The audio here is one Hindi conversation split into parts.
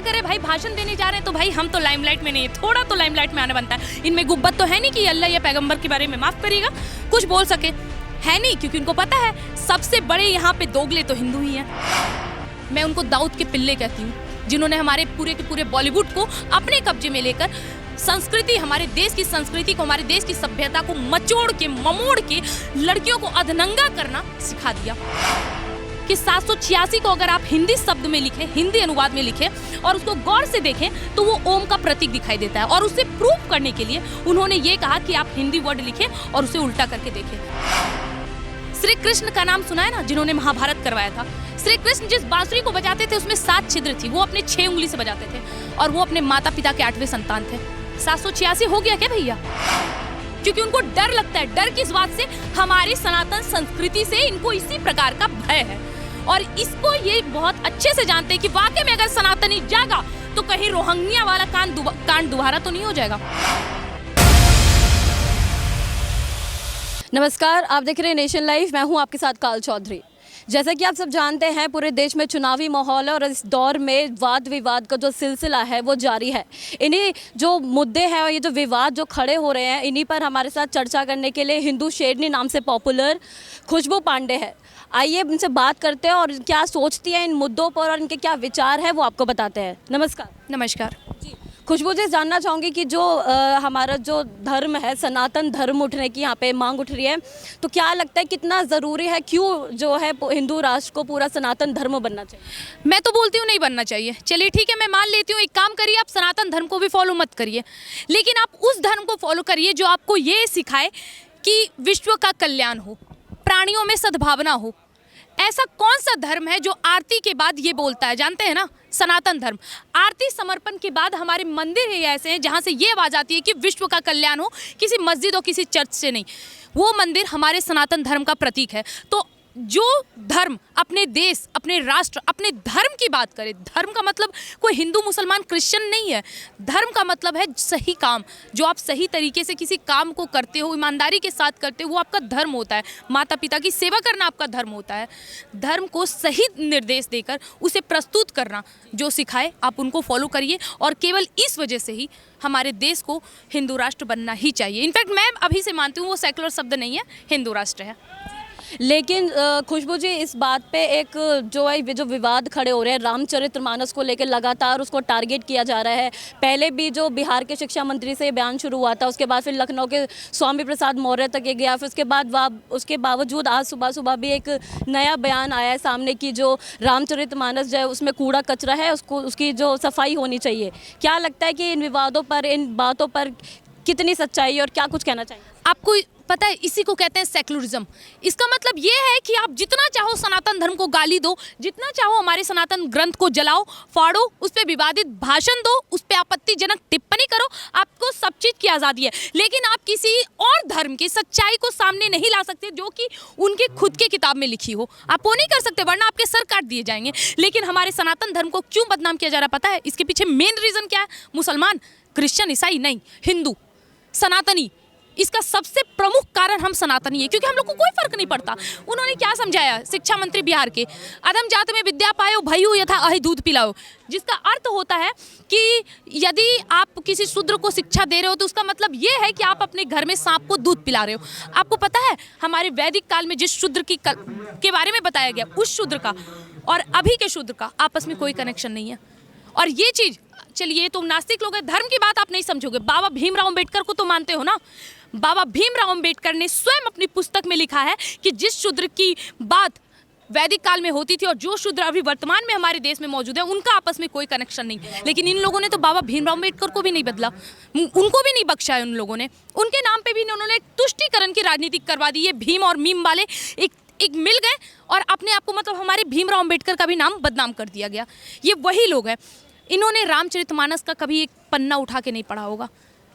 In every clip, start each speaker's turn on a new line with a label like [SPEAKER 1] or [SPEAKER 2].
[SPEAKER 1] करे भाई, भाषण देने जा रहे हैं तो भाई हम तो लाइमलाइट में नहीं है, थोड़ा तो लाइमलाइट में आना बनता है। इनमें गुब्बत तो है नहीं कि अल्लाह या पैगंबर के बारे में माफ करिएगा कुछ बोल सके, है नहीं, क्योंकि उनको पता है सबसे बड़े यहाँ पे दोगले तो हिंदू ही हैं। मैं उनको दाऊद के पिल्ले कहती हूँ, जिन्होंने हमारे पूरे के पूरे बॉलीवुड को अपने कब्जे में लेकर संस्कृति, हमारे देश की संस्कृति को, हमारे देश की सभ्यता को मचोड़ के ममोड़ के लड़कियों को अधनंगा करना सिखा दिया। कि 786 को अगर आप हिंदी शब्द में लिखें, हिंदी अनुवाद में लिखें और उसको गौर से देखें तो वो ओम का प्रतीक दिखाई देता है। और उसे प्रूफ करने के लिए उन्होंने ये कहा कि आप हिंदी वर्ड लिखें और उसे उल्टा करके देखें। श्री कृष्ण का नाम सुना है ना, जिन्होंने महाभारत करवाया था। श्री कृष्ण जिस बांसुरी को बजाते थे उसमें 7 छिद्र थी, वो अपने 6 उंगली से बजाते थे और वो अपने माता पिता के 8वें संतान थे। 786 हो गया क्या भैया? क्योंकि उनको डर लगता है। डर किस बात से? हमारी सनातन संस्कृति से इनको इसी प्रकार का भय है और इसको ये बहुत अच्छे से जानते हैं कि वाकई में अगर सनातनी जागा तो कहीं रोहंग्या वाला कांड दोबारा तो नहीं हो जाएगा।
[SPEAKER 2] नमस्कार, आप देख रहे हैं नेशन लाइव। मैं हूं आपके साथ काल चौधरी। जैसा कि आप सब जानते हैं, पूरे देश में चुनावी माहौल है और इस दौर में वाद विवाद का जो सिलसिला है वो जारी है। इन्हीं जो मुद्दे हैं और ये जो विवाद जो खड़े हो रहे हैं, इन्हीं पर हमारे साथ चर्चा करने के लिए हिंदू शेरनी नाम से पॉपुलर खुशबू पांडे है। आइए उनसे बात करते हैं और क्या सोचती है इन मुद्दों पर और इनके क्या विचार है वो आपको बताते हैं। नमस्कार।
[SPEAKER 1] नमस्कार
[SPEAKER 2] जी, खुशबू जी, जानना चाहूँगी कि जो हमारा जो धर्म है, सनातन धर्म उठने की यहाँ पे मांग उठ रही है, तो क्या लगता है कितना ज़रूरी है, क्यों जो है हिंदू राष्ट्र को पूरा सनातन धर्म बनना चाहिए?
[SPEAKER 1] मैं तो बोलती हूँ नहीं बनना चाहिए। चलिए ठीक है, मैं मान लेती हूँ, एक काम करिए, आप सनातन धर्म को भी फॉलो मत करिए, लेकिन आप उस धर्म को फॉलो करिए जो आपको ये सिखाए कि विश्व का कल्याण हो, प्राणियों में सद्भावना हो। ऐसा कौन सा धर्म है जो आरती के बाद ये बोलता है? जानते हैं ना, सनातन धर्म। आरती समर्पण के बाद हमारे मंदिर ही ऐसे हैं जहाँ से ये आवाज़ आती है कि विश्व का कल्याण हो, किसी मस्जिद और किसी चर्च से नहीं। वो मंदिर हमारे सनातन धर्म का प्रतीक है। तो जो धर्म अपने देश, अपने राष्ट्र, अपने धर्म की बात करे, धर्म का मतलब कोई हिंदू मुसलमान क्रिश्चियन नहीं है। धर्म का मतलब है सही काम। जो आप सही तरीके से किसी काम को करते हो, ईमानदारी के साथ करते हो, वो आपका धर्म होता है। माता पिता की सेवा करना आपका धर्म होता है। धर्म को सही निर्देश देकर उसे प्रस्तुत करना जो सिखाए, आप उनको फॉलो करिए और केवल इस वजह से ही हमारे देश को हिंदू राष्ट्र बनना ही चाहिए। इनफैक्ट मैं अभी से मानती हूँ वो सेकुलर शब्द नहीं है, हिंदू राष्ट्र है।
[SPEAKER 2] लेकिन खुशबू जी, इस बात पे एक जो विवाद खड़े हो रहे हैं, रामचरितमानस को लेकर लगातार उसको टारगेट किया जा रहा है। पहले भी जो बिहार के शिक्षा मंत्री से बयान शुरू हुआ था, उसके बाद फिर लखनऊ के स्वामी प्रसाद मौर्य तक ये गया, फिर उसके बावजूद आज सुबह भी एक नया बयान आया है सामने कि जो रामचरितमानस जो है उसमें कूड़ा कचरा है, उसकी जो सफाई होनी चाहिए। क्या लगता है कि इन विवादों पर, इन बातों पर कितनी सच्चाई और क्या कुछ कहना चाहिए?
[SPEAKER 1] आपको पता है, इसी को कहते हैं सेकुलरिज्म। इसका मतलब ये है कि आप जितना चाहो सनातन धर्म को गाली दो, जितना चाहो हमारे सनातन ग्रंथ को जलाओ, फाड़ो, उस पर विवादित भाषण दो, उस पर आपत्तिजनक टिप्पणी करो, आपको सब चीज़ की आज़ादी है। लेकिन आप किसी और धर्म की सच्चाई को सामने नहीं ला सकते जो कि उनके खुद के किताब में लिखी हो। आप वो नहीं कर सकते, वरना आपके सर काट दिए जाएंगे। लेकिन हमारे सनातन धर्म को क्यों बदनाम किया जा रहा है पता है? इसके पीछे मेन रीज़न क्या है? मुसलमान, क्रिश्चियन, ईसाई नहीं, हिंदू, सनातनी। इसका सबसे प्रमुख कारण हम सनातनी है, क्योंकि हम लोग को कोई फर्क नहीं पड़ता। उन्होंने क्या समझाया शिक्षा मंत्री बिहार के? अधम जात में विद्या पायो, भयु यथा अहि दूध पिलाओ, जिसका अर्थ होता है कि यदि आप किसी शूद्र को शिक्षा दे रहे हो तो उसका मतलब ये है कि आप अपने घर में सांप को दूध पिला रहे हो। आपको पता है हमारे वैदिक काल में जिस शूद्र के बारे में बताया गया, उस शूद्र का और अभी के शूद्र का आपस में कोई कनेक्शन नहीं है। और ये चीज़, चलिए तुम नास्तिक लोग हैं, धर्म की बात आप नहीं समझोगे। बाबा भीमराव अम्बेडकर को तो मानते हो ना? बाबा भीमराव अम्बेडकर ने स्वयं अपनी पुस्तक में लिखा है कि जिस शूद्र की बात वैदिक काल में होती थी और जो शूद्र अभी वर्तमान में हमारे देश में मौजूद है, उनका आपस में कोई कनेक्शन नहीं। लेकिन इन लोगों ने तो बाबा भीमराव अम्बेडकर को भी नहीं बदला, उनको भी नहीं बख्शा है उन लोगों ने। उनके नाम पे भी उन्होंने तुष्टीकरण की राजनीति करवा दी। ये भीम और मीम वाले एक मिल गए और अपने आप को, मतलब हमारे भीमराव अम्बेडकर का भी नाम बदनाम कर दिया गया। ये वही लोग हैं। इन्होंने रामचरितमानस का कभी एक पन्ना उठा के नहीं पढ़ा होगा।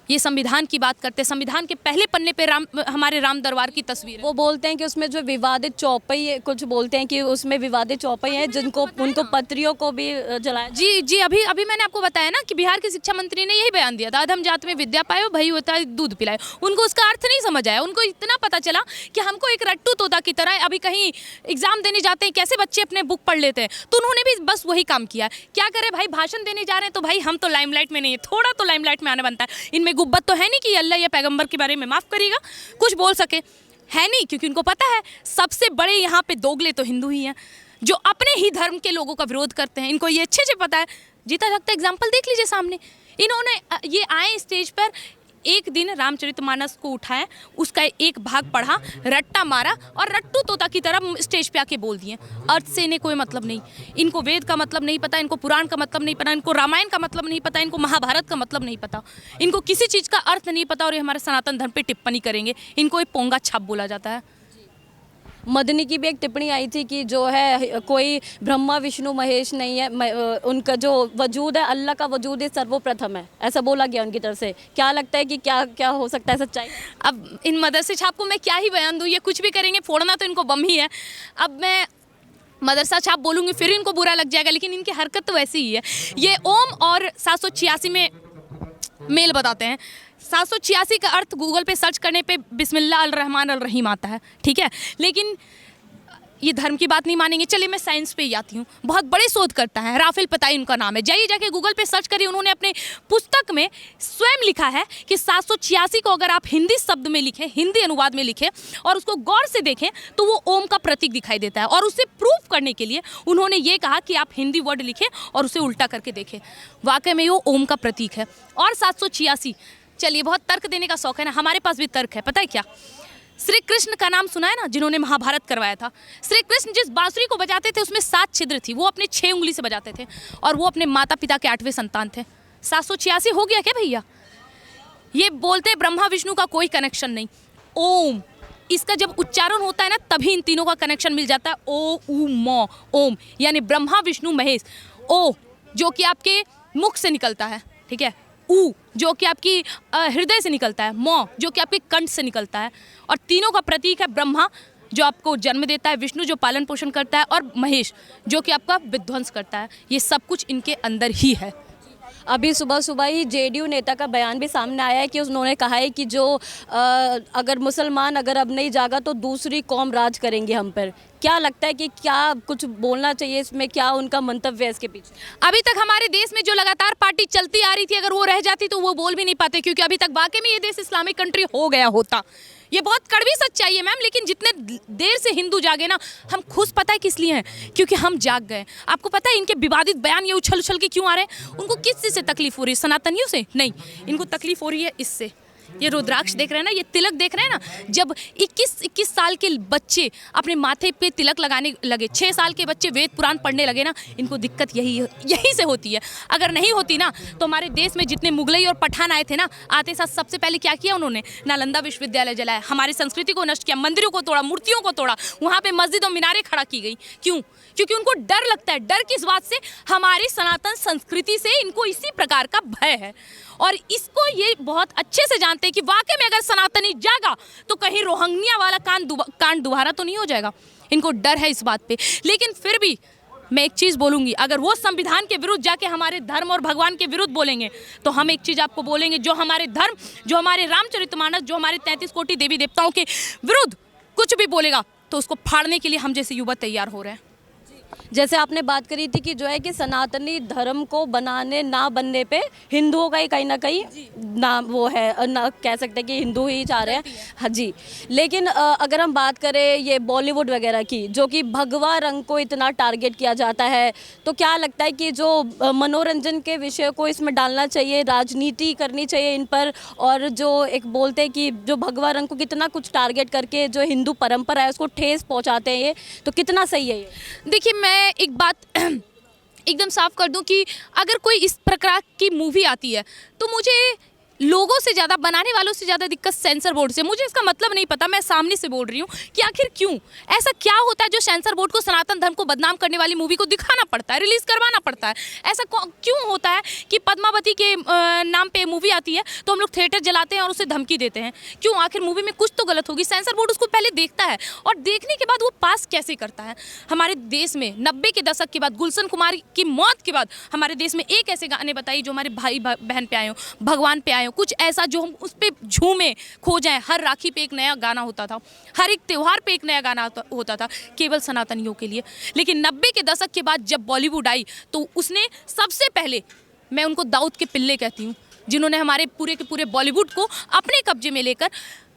[SPEAKER 1] ये संविधान की बात करते हैं, संविधान के पहले पन्ने पे हमारे राम दरबार की तस्वीर है।
[SPEAKER 2] वो बोलते हैं कि उसमें जो विवादित चौपाई, कुछ बोलते हैं कि उसमें विवादित चौपाई है जिनको उनको पत्रियों को भी जलाया।
[SPEAKER 1] जी जी, अभी अभी मैंने आपको बताया ना कि बिहार के शिक्षा मंत्री ने यही बयान दिया था, अधम जात में विद्या पायो भई होता है दूध पिलाए। उनको उसका अर्थ नहीं समझ आया, उनको इतना पता चला कि हमको एक रट्टू तोता की तरह अभी कहीं एग्जाम देने जाते हैं कैसे बच्चे अपने बुक पढ़ लेते हैं, तो उन्होंने भी बस वही काम किया। क्या करे भाई, भाषण देने जा रहे हैं तो भाई हम तो लाइमलाइट में नहीं है, थोड़ा तो लाइमलाइट में आना बनता है। इनमें गुब्बत तो है नहीं कि अल्लाह या पैगंबर के बारे में माफ़ करिएगा कुछ बोल सके, है नहीं, क्योंकि उनको पता है सबसे बड़े यहाँ पे दोगले तो हिंदू ही हैं जो अपने ही धर्म के लोगों का विरोध करते हैं। इनको ये अच्छे से पता है। जीता जागता एग्जाम्पल देख लीजिए सामने, इन्होंने ये आए स्टेज पर, एक दिन रामचरितमानस को उठाया, उसका एक भाग पढ़ा, रट्टा मारा और रट्टू तोता की तरह स्टेज पे आके बोल दिए। अर्थ से इन्हें कोई मतलब नहीं, इनको वेद का मतलब नहीं पता, इनको पुराण का मतलब नहीं पता, इनको रामायण का मतलब नहीं पता, इनको महाभारत का मतलब नहीं पता, इनको किसी चीज़ का अर्थ नहीं पता, और ये हमारे सनातन धर्म पे टिप्पणी करेंगे। इनको एक पोंगा छाप बोला जाता है।
[SPEAKER 2] मदनी की भी एक टिप्पणी आई थी कि जो है कोई ब्रह्मा विष्णु महेश नहीं है, उनका जो वजूद है, अल्लाह का वजूद ही सर्वप्रथम है, ऐसा बोला गया उनकी तरफ से। क्या लगता है कि क्या क्या हो सकता है सच्चाई?
[SPEAKER 1] अब इन मदरसे छाप को मैं क्या ही बयान दूँ, ये कुछ भी करेंगे, फोड़ना तो इनको बम ही है। अब मैं मदरसा छाप बोलूँगी फिर इनको बुरा लग जाएगा, लेकिन इनकी हरकत तो वैसी ही है। ये ओम और 786 में मेल बताते हैं। 786 का अर्थ गूगल पे सर्च करने पे बिस्मिल्लाह अल रहमान अल रहीम आता है, ठीक है, लेकिन ये धर्म की बात नहीं मानेंगे। चलिए मैं साइंस पे ही आती हूँ। बहुत बड़े शोध करता है राफेल पताई उनका नाम है, जाइए जाके गूगल पे सर्च करिए। उन्होंने अपने पुस्तक में स्वयं लिखा है कि 786 को अगर आप हिंदी शब्द में लिखें, हिंदी अनुवाद में लिखें और उसको गौर से देखें तो वो ओम का प्रतीक दिखाई देता है। और उसे प्रूफ करने के लिए उन्होंने ये कहा कि आप हिंदी वर्ड लिखें और उसे उल्टा करके देखें, वाकई में वो ओम का प्रतीक है। और 786, चलिए बहुत तर्क देने का शौक है ना, हमारे पास भी तर्क है। पता है क्या, श्री कृष्ण का नाम सुना है ना, जिन्होंने महाभारत करवाया था। श्री कृष्ण जिस बांसुरी को बजाते थे उसमें 7 छिद्र थी, वो अपने 6 उंगली से बजाते थे और वो अपने माता पिता के 8वें संतान थे। 786 हो गया क्या भैया? ये बोलते ब्रह्मा विष्णु का कोई कनेक्शन नहीं। ओम, इसका जब उच्चारण होता है ना तभी इन तीनों का कनेक्शन मिल जाता है। ओ उ मो, ओम यानी ब्रह्मा विष्णु महेश। ओ जो कि आपके मुख से निकलता है, ठीक है, ऊ जो कि आपकी हृदय से निकलता है, मो जो कि आपके कंठ से निकलता है, और तीनों का प्रतीक है ब्रह्मा जो आपको जन्म देता है, विष्णु जो पालन पोषण करता है, और महेश जो कि आपका विध्वंस करता है। ये सब कुछ इनके अंदर ही है।
[SPEAKER 2] अभी सुबह सुबह ही जेडीयू नेता का बयान भी सामने आया है कि उन्होंने कहा है कि जो अगर मुसलमान अगर अब नहीं जागा तो दूसरी कौम राज करेंगे हम पर। क्या लगता है कि क्या कुछ बोलना चाहिए इसमें, क्या उनका मंतव्य है इसके पीछे?
[SPEAKER 1] अभी तक हमारे देश में जो लगातार पार्टी चलती आ रही थी, अगर वो रह जाती तो वो बोल भी नहीं पाते, क्योंकि अभी तक वाकई में ये देश इस्लामिक कंट्री हो गया होता। ये बहुत कड़वी सच्चाई है मैम, लेकिन जितने देर से हिंदू जागे ना, हम खुश पता है किस लिए हैं, क्योंकि हम जाग गए। आपको पता है इनके विवादित बयान ये उछल उछल के क्यों आ रहे हैं? उनको किस चीज़ से तकलीफ हो रही है? सनातनियों से नहीं, इनको तकलीफ हो रही है इससे। ये रुद्राक्ष देख रहे हैं ना, ये तिलक देख रहे हैं ना, जब 21 साल के बच्चे अपने माथे पे तिलक लगाने लगे, 6 साल के बच्चे वेद पुराण पढ़ने लगे ना, इनको दिक्कत यही से होती है। अगर नहीं होती ना तो हमारे देश में जितने मुगलई और पठान आए थे ना, आते साथ सबसे पहले क्या किया उन्होंने? नालंदा विश्वविद्यालय जलाया, हमारी संस्कृति को नष्ट किया, मंदिरों को तोड़ा, मूर्तियों को तोड़ा, वहाँ पे मस्जिद और मीनारें खड़ा की गई। क्यों? क्योंकि उनको डर लगता है। डर किस बात से? हमारी सनातन संस्कृति से इनको इसी प्रकार का भय है, और इसको ये बहुत अच्छे से जानते हैं कि वाकई में अगर सनातनी जागा तो कहीं रोहंग्या वाला कांड दोबारा तो नहीं हो जाएगा। इनको डर है इस बात पे। लेकिन फिर भी मैं एक चीज़ बोलूँगी, अगर वो संविधान के विरुद्ध जाके हमारे धर्म और भगवान के विरुद्ध बोलेंगे तो हम एक चीज़ आपको बोलेंगे, जो हमारे धर्म, जो हमारे रामचरितमानस, जो हमारे 33 कोटि देवी देवताओं के विरुद्ध कुछ भी बोलेगा तो उसको फाड़ने के लिए हम जैसे युवा तैयार हो रहे हैं।
[SPEAKER 2] जैसे आपने बात करी थी कि जो है कि सनातनी धर्म को बनाने ना बनने पे हिंदुओं का ही कहीं ना कहीं ना वो है, ना कह सकते हैं कि हिंदू ही चाह रहे हैं। हाँ जी, लेकिन अगर हम बात करें ये बॉलीवुड वगैरह की, जो कि भगवा रंग को इतना टारगेट किया जाता है, तो क्या लगता है कि जो मनोरंजन के विषय को इसमें डालना चाहिए, राजनीति करनी चाहिए इन पर, और जो एक बोलते हैं कि जो भगवा रंग को कितना कुछ टारगेट करके जो हिंदू परंपरा है उसको ठेस पहुँचाते हैं, ये तो कितना सही है ये?
[SPEAKER 1] देखिए मैं एक बात एकदम साफ कर दूं कि अगर कोई इस प्रकार की मूवी आती है तो मुझे लोगों से ज़्यादा, बनाने वालों से ज़्यादा दिक्कत सेंसर बोर्ड से। मुझे इसका मतलब नहीं पता, मैं सामने से बोल रही हूँ कि आखिर क्यों ऐसा क्या होता है जो सेंसर बोर्ड को सनातन धर्म को बदनाम करने वाली मूवी को दिखाना पड़ता है, रिलीज करवाना पड़ता है। ऐसा क्यों होता है कि पद्मावती के नाम पे मूवी आती है तो हम लोग थिएटर जलाते हैं और उसे धमकी देते हैं? क्यों? आखिर मूवी में कुछ तो गलत होगी। सेंसर बोर्ड उसको पहले देखता है और देखने के बाद वो पास कैसे करता है। हमारे देश में 90 के दशक के बाद, गुलशन कुमार की मौत के बाद, हमारे देश में एक ऐसे गाने बताइए जो हमारे भाई बहन पे आए हो, भगवान पे आए हो, कुछ ऐसा जो हम उस पे झूमे खो जाएं। हर राखी पे एक नया गाना होता था, हर एक त्योहार पे एक नया गाना होता था केवल सनातनियों के लिए। लेकिन 90 के दशक के बाद जब बॉलीवुड आई तो उसने सबसे पहले, मैं उनको दाऊद के पिल्ले कहती हूँ, जिन्होंने हमारे पूरे के पूरे बॉलीवुड को अपने कब्जे में लेकर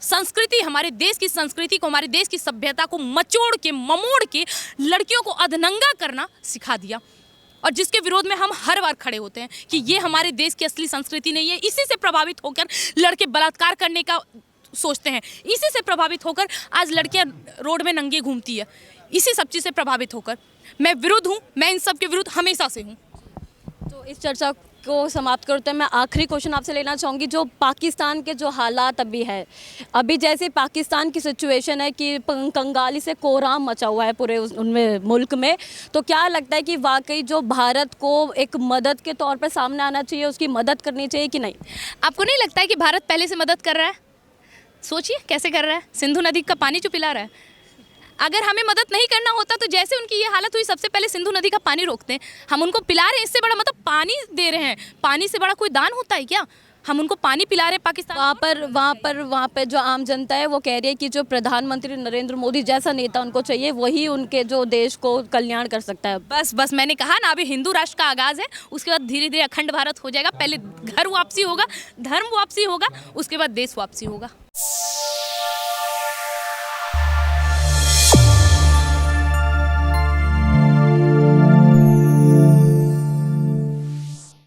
[SPEAKER 1] संस्कृति, हमारे देश की संस्कृति को, हमारे देश की सभ्यता को मचोड़ के, ममोड़ के लड़कियों को अधनंगा करना सिखा दिया। और जिसके विरोध में हम हर बार खड़े होते हैं कि ये हमारे देश की असली संस्कृति नहीं है। इसी से प्रभावित होकर लड़के बलात्कार करने का सोचते हैं, इसी से प्रभावित होकर आज लड़कियां रोड में नंगी घूमती है। इसी सब चीज़ से प्रभावित होकर मैं विरुद्ध हूँ, मैं इन सब के विरुद्ध हमेशा से हूँ।
[SPEAKER 2] तो इस चर्चा को समाप्त करते हैं, मैं आखिरी क्वेश्चन आपसे लेना चाहूँगी। जो पाकिस्तान के जो हालात अभी है, अभी जैसे पाकिस्तान की सिचुएशन है कि कंगाली से कोहराम मचा हुआ है पूरे उनमें मुल्क में, तो क्या लगता है कि वाकई जो भारत को एक मदद के तौर पर सामने आना चाहिए, उसकी मदद करनी चाहिए कि नहीं?
[SPEAKER 1] आपको नहीं लगता है कि भारत पहले से मदद कर रहा है? सोचिए कैसे कर रहा है। सिंधु नदी का पानी जो पिला रहा है। अगर हमें मदद नहीं करना होता तो जैसे उनकी ये हालत हुई, सबसे पहले सिंधु नदी का पानी रोकते हैं। हम उनको पिला रहे हैं, इससे बड़ा मतलब पानी दे रहे हैं। पानी से बड़ा कोई दान होता है क्या? हम उनको पानी पिला रहे हैं पाकिस्तान।
[SPEAKER 2] वहाँ पर जो आम जनता है वो कह रही है कि जो प्रधानमंत्री नरेंद्र मोदी जैसा नेता उनको चाहिए, वही उनके जो देश को कल्याण कर सकता है।
[SPEAKER 1] बस मैंने कहा ना, अभी हिंदू राष्ट्र का आगाज़ है, उसके बाद धीरे धीरे अखंड भारत हो जाएगा। पहले घर वापसी होगा, धर्म वापसी होगा, उसके बाद देश वापसी होगा।